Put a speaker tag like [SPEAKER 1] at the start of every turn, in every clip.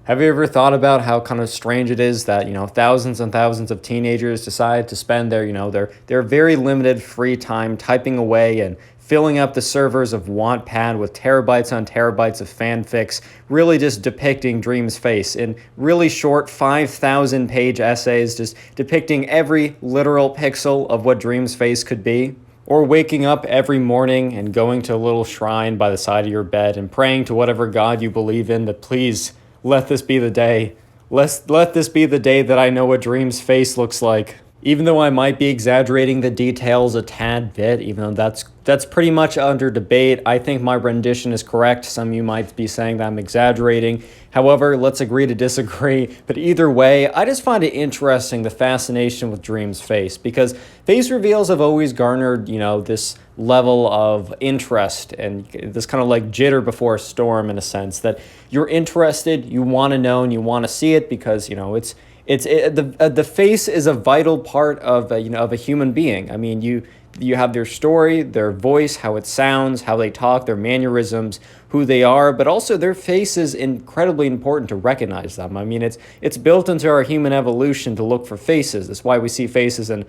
[SPEAKER 1] Have you ever thought about how kind of strange it is that, thousands and thousands of teenagers decide to spend their very limited free time typing away and filling up the servers of Wattpad with terabytes on terabytes of fanfics, really just depicting Dream's face in really short 5,000 page essays, just depicting every literal pixel of what Dream's face could be? Or waking up every morning and going to a little shrine by the side of your bed and praying to whatever god you believe in that please let this be the day. Let this be the day that I know what Dream's face looks like. Even though I might be exaggerating the details a tad bit, even though that's pretty much under debate, I think my rendition is correct. Some of you might be saying that I'm exaggerating. However, let's agree to disagree. But either way, I just find it interesting, the fascination with Dream's face, because face reveals have always garnered, this level of interest and this kind of like jitter before a storm, in a sense that you're interested, you want to know, and you want to see it because, the face is a vital part of a human being. I mean, you have their story, their voice, how it sounds, how they talk, their mannerisms, who they are, but also their face is incredibly important to recognize them. I mean, it's built into our human evolution to look for faces. That's why we see faces in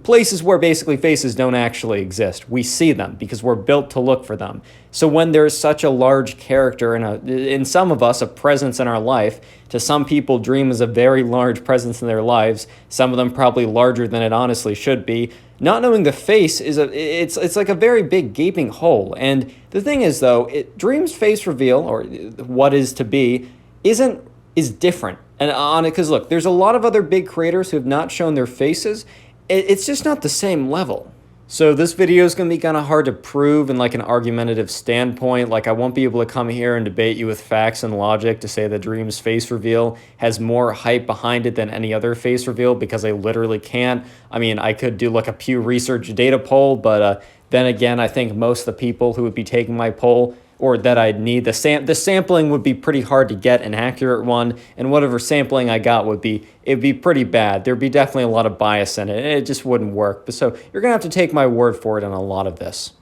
[SPEAKER 1] places where basically faces don't actually exist. We see them because we're built to look for them. So when there's such a large character in some of us, a presence in our life, to some people, Dream is a very large presence in their lives, some of them probably larger than it honestly should be. Not knowing the face it's like a very big gaping hole. And the thing is though, Dream's face reveal, or what is to be, is different. And on it, because look, there's a lot of other big creators who have not shown their faces. It's just not the same level. So this video is going to be kind of hard to prove in like an argumentative standpoint. Like I won't be able to come here and debate you with facts and logic to say that Dream's face reveal has more hype behind it than any other face reveal, because I literally can't. I mean, I could do like a Pew Research data poll, but then again, I think most of the people who would be taking my poll, or that I'd need, the sampling would be pretty hard to get an accurate one, and whatever sampling I got it'd be pretty bad. There'd be definitely a lot of bias in it, and it just wouldn't work. But so you're gonna have to take my word for it on a lot of this.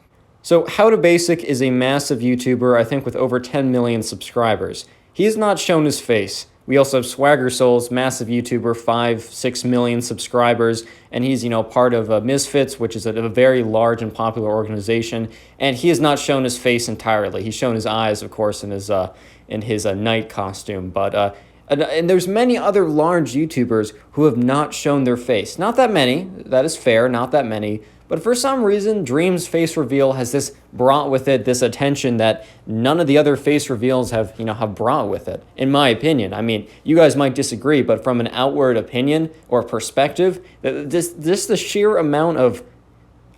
[SPEAKER 1] So How to Basic is a massive YouTuber, I think with over 10 million subscribers. He has not shown his face. We also have Swagger Souls, massive YouTuber, 5-6 million subscribers, and he's, part of Misfits, which is a very large and popular organization, and he has not shown his face entirely. He's shown his eyes, of course, in his night costume, but and there's many other large YouTubers who have not shown their face. Not that many, that is fair, not that many, but for some reason, Dream's face reveal has brought with it this attention that none of the other face reveals have brought with it, in my opinion. I mean, you guys might disagree, but from an outward opinion or perspective, the sheer amount of,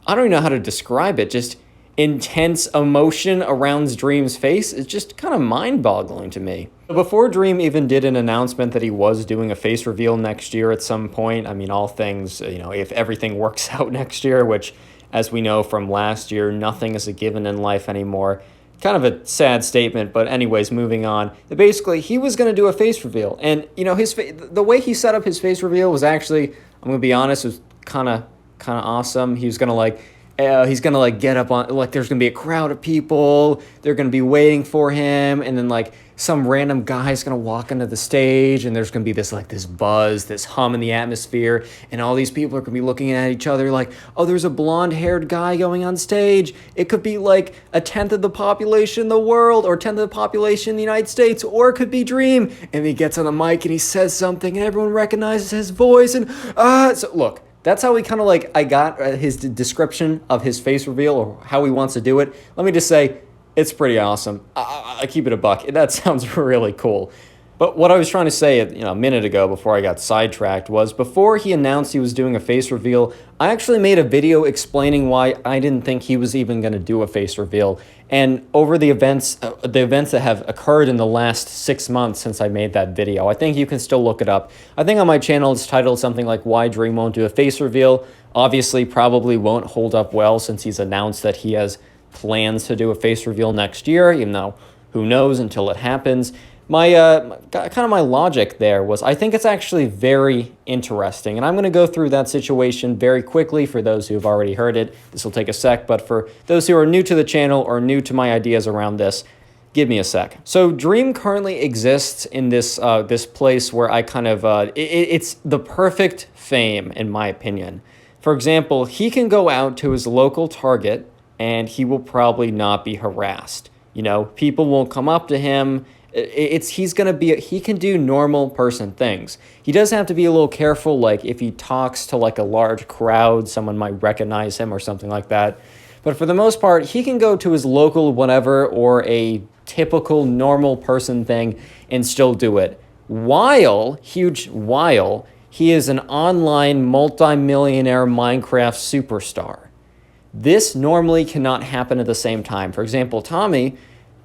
[SPEAKER 1] I don't even know how to describe it, just intense emotion around Dream's face is just kind of mind-boggling to me. Before Dream even did an announcement that he was doing a face reveal next year at some point, I mean, all things, if everything works out next year, which, as we know from last year, nothing is a given in life anymore. Kind of a sad statement, but anyways, moving on. Basically, he was going to do a face reveal, and, the way he set up his face reveal was actually, I'm going to be honest, was kind of awesome. He was going to get up on, there's going to be a crowd of people, they're going to be waiting for him, and then some random guy's going to walk onto the stage, and there's going to be this buzz, this hum in the atmosphere, and all these people are going to be looking at each other like, oh, there's a blonde-haired guy going on stage. It could be a tenth of the population in the world, or 10th of the population in the United States, or it could be Dream. And he gets on the mic and he says something, and everyone recognizes his voice, and so look. That's how he kind of I got his description of his face reveal, or how he wants to do it. Let me just say, it's pretty awesome. I keep it a buck. That sounds really cool. But what I was trying to say, a minute ago before I got sidetracked was, before he announced he was doing a face reveal, I actually made a video explaining why I didn't think he was even going to do a face reveal. And over the events that have occurred in the last 6 months since I made that video, I think you can still look it up. I think on my channel it's titled something like Why Dream Won't Do a Face Reveal. Obviously, probably won't hold up well since he's announced that he has plans to do a face reveal next year, even though who knows until it happens. My logic there was, I think it's actually very interesting, and I'm going to go through that situation very quickly for those who have already heard it. This will take a sec, but for those who are new to the channel or new to my ideas around this, Give me a sec. So Dream currently exists in this this place where I kind of it's the perfect fame in my opinion. For example, he can go out to his local Target and he will probably not be harassed. You know, people won't come up to him. He's gonna be he can do normal person things. He does have to be a little careful, like if he talks to like a large crowd, someone might recognize him or something like that. But for the most part, he can go to his local whatever or a typical normal person thing and still do it. While he is an online multi-millionaire Minecraft superstar. This normally cannot happen at the same time. For example, Tommy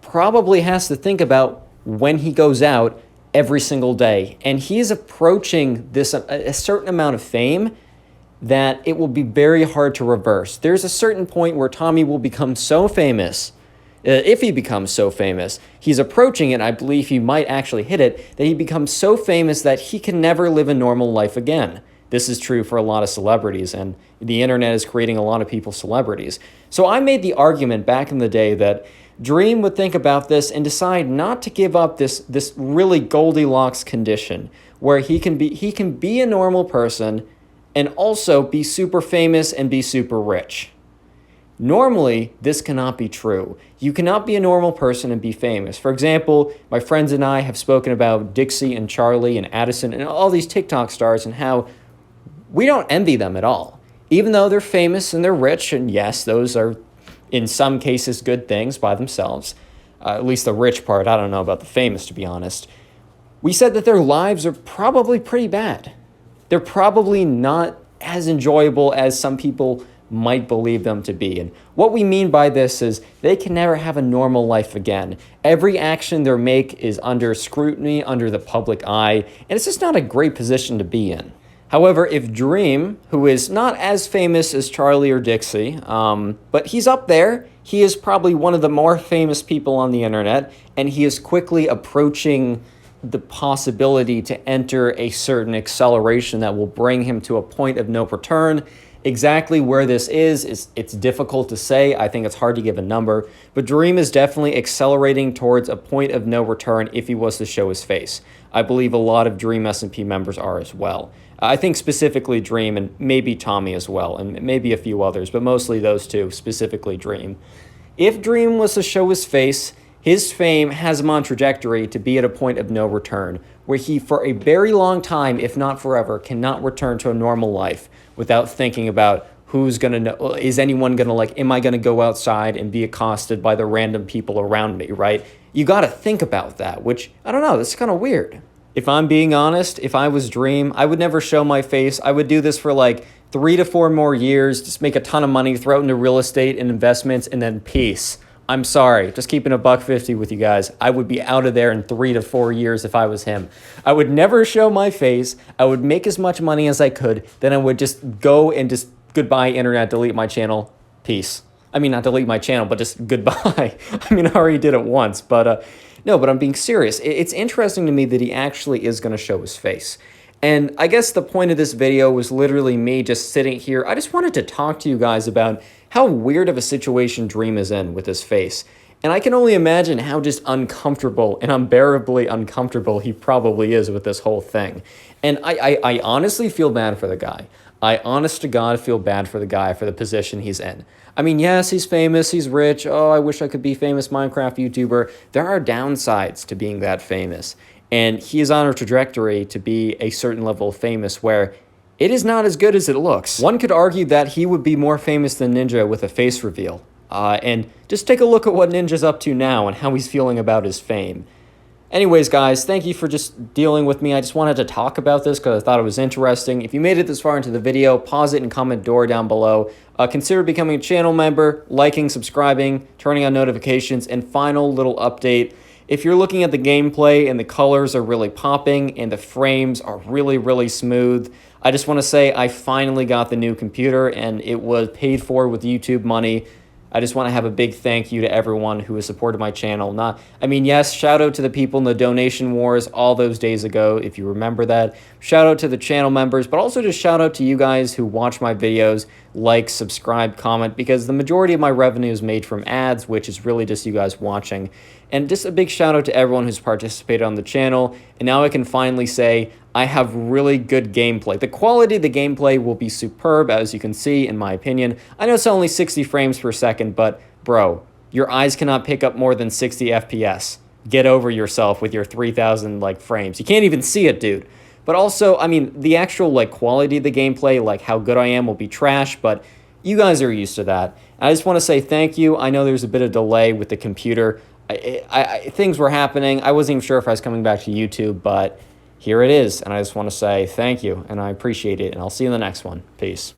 [SPEAKER 1] probably has to think about when he goes out every single day. And he is approaching this a certain amount of fame that it will be very hard to reverse. There's a certain point where Tommy will become so famous, if he becomes so famous, he's approaching it, I believe he might actually hit it, that he becomes so famous that he can never live a normal life again. This is true for a lot of celebrities, and the internet is creating a lot of people celebrities. So I made the argument back in the day that Dream would think about this and decide not to give up this really Goldilocks condition where he can be a normal person and also be super famous and be super rich. Normally, this cannot be true. You cannot be a normal person and be famous. For example, my friends and I have spoken about Dixie and Charlie and Addison and all these TikTok stars and how we don't envy them at all. Even though they're famous and they're rich, and yes, those are in some cases good things by themselves, at least the rich part, I don't know about the famous to be honest. We said that their lives are probably pretty bad. They're probably not as enjoyable as some people might believe them to be. And what we mean by this is they can never have a normal life again. Every action they make is under scrutiny, under the public eye, and it's just not a great position to be in. However, if Dream, who is not as famous as Charlie or Dixie, but he's up there, he is probably one of the more famous people on the internet, and he is quickly approaching the possibility to enter a certain acceleration that will bring him to a point of no return. Exactly where this is it's difficult to say. I think it's hard to give a number, but Dream is definitely accelerating towards a point of no return if he was to show his face. I believe a lot of Dream SMP members are as well. I think specifically Dream and maybe Tommy as well, and maybe a few others, but mostly those two, specifically Dream. If Dream was to show his face, his fame has him on trajectory to be at a point of no return, where he for a very long time, if not forever, cannot return to a normal life without thinking about who's gonna know, is anyone gonna am I gonna go outside and be accosted by the random people around me, right? You gotta think about that, which, I don't know, that's kind of weird. If I'm being honest, if I was Dream, I would never show my face. I would do this for 3 to 4 more years, just make a ton of money, throw it into real estate and investments, and then peace. I'm sorry, just keeping a $150 with you guys. I would be out of there in 3 to 4 years if I was him. I would never show my face. I would make as much money as I could. Then I would just go and just goodbye internet, delete my channel, peace. I mean, not delete my channel, but just goodbye. I mean, I already did it once, but no, but I'm being serious. It's interesting to me that he actually is going to show his face. And I guess the point of this video was literally me just sitting here. I just wanted to talk to you guys about how weird of a situation Dream is in with his face. And I can only imagine how just uncomfortable and unbearably uncomfortable he probably is with this whole thing. And I honestly feel bad for the guy. I honest to God feel bad for the guy for the position he's in. I mean, yes, he's famous, he's rich. Oh, I wish I could be famous Minecraft YouTuber. There are downsides to being that famous. And he is on a trajectory to be a certain level of famous where it is not as good as it looks. One could argue that he would be more famous than Ninja with a face reveal. And just take a look at what Ninja's up to now and how he's feeling about his fame. Anyways, guys, thank you for just dealing with me. I just wanted to talk about this because I thought it was interesting. If you made it this far into the video, pause it and comment door down below. Consider becoming a channel member, liking, subscribing, turning on notifications, and final little update. If you're looking at the gameplay and the colors are really popping and the frames are really, really smooth, I just want to say I finally got the new computer and it was paid for with YouTube money. I just want to have a big thank you to everyone who has supported my channel. Yes, shout out to the people in the donation wars all those days ago, if you remember that. Shout out to the channel members, but also just shout out to you guys who watch my videos, like, subscribe, comment, because the majority of my revenue is made from ads, which is really just you guys watching. And just a big shout out to everyone who's participated on the channel. And now I can finally say I have really good gameplay. The quality of the gameplay will be superb, as you can see, in my opinion. I know it's only 60 frames per second, but bro, your eyes cannot pick up more than 60 FPS. Get over yourself with your 3,000 frames. You can't even see it, dude. But also, the actual quality of the gameplay, how good I am, will be trash, but you guys are used to that. I just want to say thank you. I know there's a bit of delay with the computer. Things were happening. I wasn't even sure if I was coming back to YouTube, but here it is. And I just want to say thank you, and I appreciate it. And I'll see you in the next one. Peace.